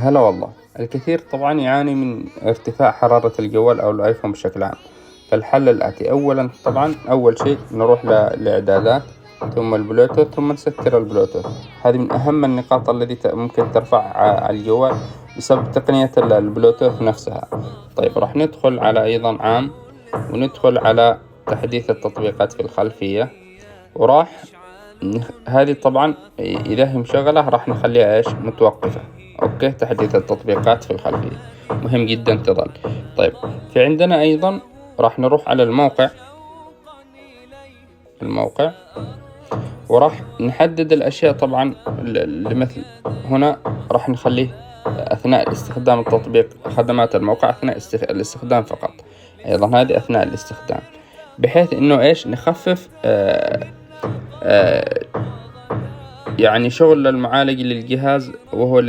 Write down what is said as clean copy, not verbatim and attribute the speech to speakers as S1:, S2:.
S1: هلا والله. الكثير طبعا يعاني من ارتفاع حرارة الجوال أو الآيفون بشكل عام. فالحل الآتي: أولا طبعا أول شيء نروح للإعدادات، ثم البلوتوث، ثم نسكر البلوتوث. هذه من أهم النقاط التي ممكن ترفع على الجوال بسبب تقنية البلوتوث نفسها. طيب راح ندخل على أيضا عام، وندخل على تحديث التطبيقات في الخلفية، وراح هذه طبعا إذا هي مشغلة راح نخليها إيش متوقفة. أوكي، تحديث التطبيقات في الخلفية مهم جدا تظل. طيب في عندنا أيضا راح نروح على الموقع وراح نحدد الأشياء طبعا اللي مثل هنا راح نخليه أثناء استخدام التطبيق خدمات الموقع أثناء الاستخدام فقط. أيضا هذه أثناء الاستخدام، بحيث إنه إيش نخفف يعني شغل المعالج للجهاز، وهو